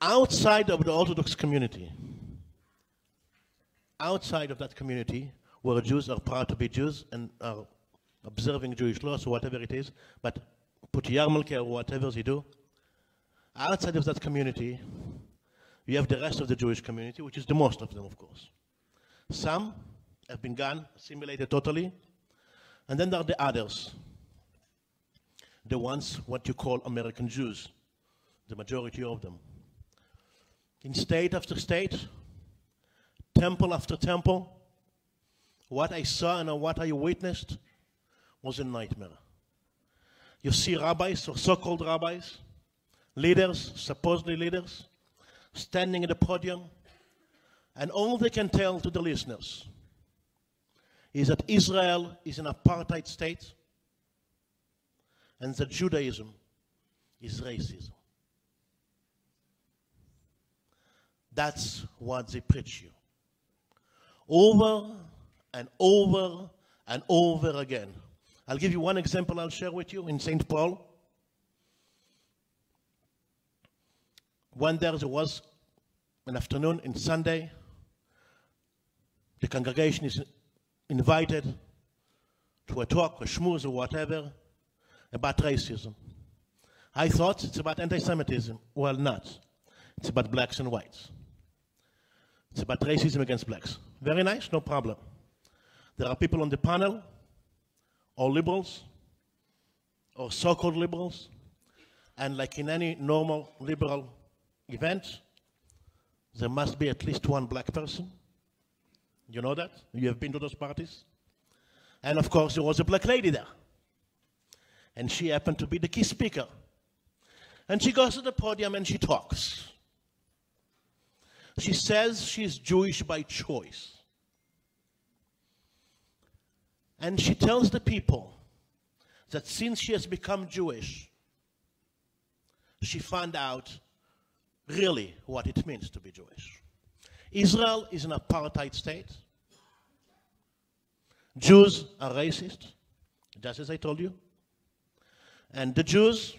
outside of the Orthodox community, outside of that community, where Jews are proud to be Jews and are observing Jewish laws or whatever it is, but put yarmulke or whatever they do, outside of that community, you have the rest of the Jewish community, which is the most of them, of course. Some have been gone, assimilated totally, and then there are the others, the ones what you call American Jews, the majority of them. In state after state, temple after temple, what I saw and what I witnessed was a nightmare. You see rabbis or so-called rabbis, leaders, supposedly leaders, standing at the podium, and all they can tell to the listeners is that Israel is an apartheid state and that Judaism is racism. That's what they preach you. Over and over and over again. I'll give you one example I'll share with you in St. Paul. When there was an afternoon in Sunday, the congregation is invited to a talk, a schmooze or whatever, about racism. I thought it's about anti-Semitism. Well, not. It's about blacks and whites. It's about racism against blacks. Very nice, no problem. There are people on the panel, all liberals, or so-called liberals, and like in any normal liberal event, there must be at least one black person. You know that? You have been to those parties? And of course, there was a black lady there. And she happened to be the key speaker. And she goes to the podium and she talks. She says she's Jewish by choice. And she tells the people that since she has become Jewish, she found out really what it means to be Jewish. Israel is an apartheid state. Jews are racist, just as I told you. And the Jews,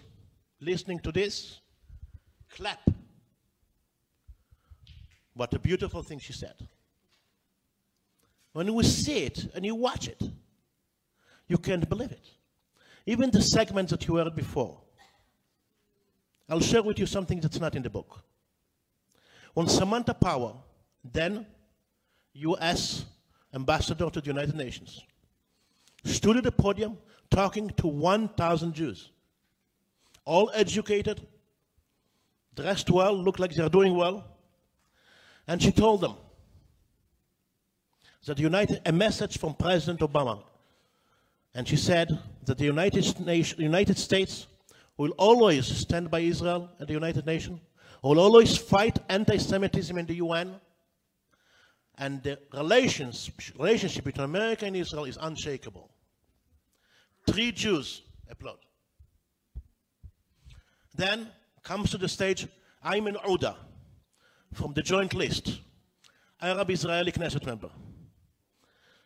listening to this, clap. What a beautiful thing she said. When you see it and you watch it, you can't believe it. Even the segments that you heard before. I'll share with you something that's not in the book. When Samantha Power, then U.S. ambassador to the United Nations, stood at the podium talking to 1,000 Jews, all educated, dressed well, look like they're doing well, and she told them that a message from President Obama, and she said that the United States will always stand by Israel at the United Nations, will always fight anti-Semitism in the UN, and the relationship between America and Israel is unshakable. 3 Jews applaud. Then comes to the stage Ayman Ouda from the Joint List, Arab-Israeli Knesset member.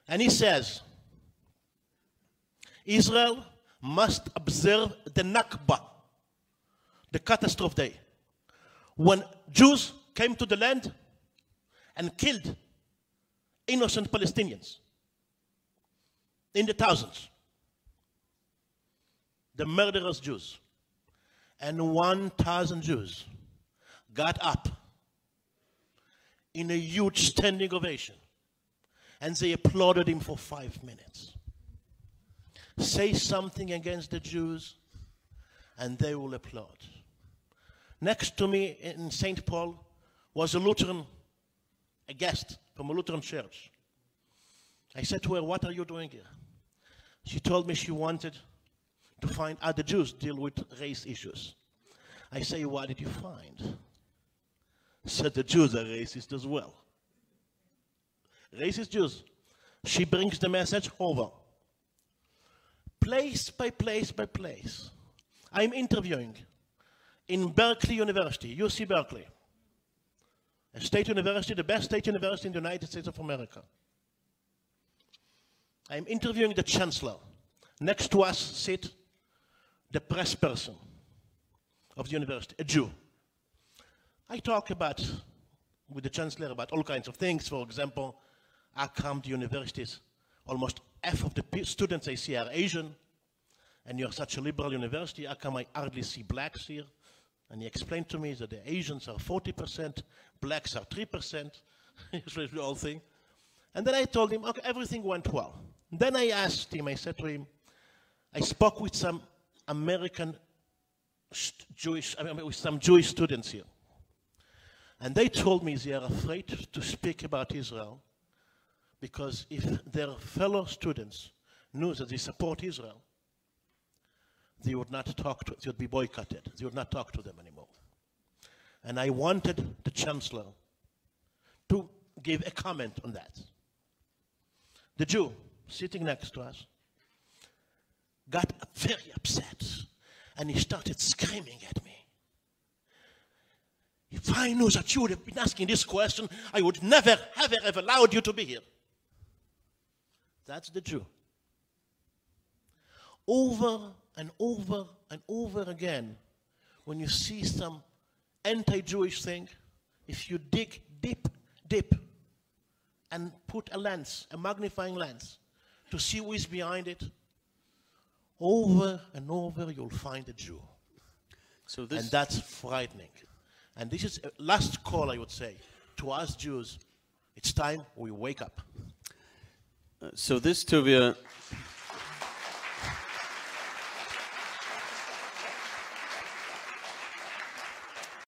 And he says, Israel must observe the Nakba, the catastrophe day, when Jews came to the land and killed innocent Palestinians in the thousands. The murderous Jews. And 1,000 Jews got up in a huge standing ovation and they applauded him for 5 minutes. Say something against the Jews and they will applaud. Next to me in St. Paul was a guest from a Lutheran church. I said to her, what are you doing here? She told me she wanted to find how the Jews deal with race issues. I say, what did you find? Said the Jews are racist as well. Racist Jews. She brings the message over. Place by place by place. I'm interviewing in Berkeley University, UC Berkeley, a state university, the best state university in the United States of America. I'm interviewing the chancellor. Next to us sit the press person of the university, a Jew. I talk with the chancellor about all kinds of things. For example, I come to universities, almost half of the students I see are Asian, and you're such a liberal university, how come I hardly see blacks here? And he explained to me that the Asians are 40%, blacks are 3%, the whole thing. And then I told him, okay, everything went well. Then I asked him, I said to him, I spoke with some American with some Jewish students here. And they told me they are afraid to speak about Israel because if their fellow students knew that they support Israel, they would not talk to, they would be boycotted. They would not talk to them anymore. And I wanted the chancellor to give a comment on that. The Jew sitting next to us got very upset, and he started screaming at me. If I knew that you would have been asking this question, I would never, ever have allowed you to be here. That's the Jew. Over and over and over again, when you see some anti-Jewish thing, if you dig deep, deep, and put a lens, a magnifying lens, to see who is behind it, over and over you'll find a Jew. And that's frightening. And this is a last call, I would say, to us Jews. It's time we wake up. So this, Tuvia,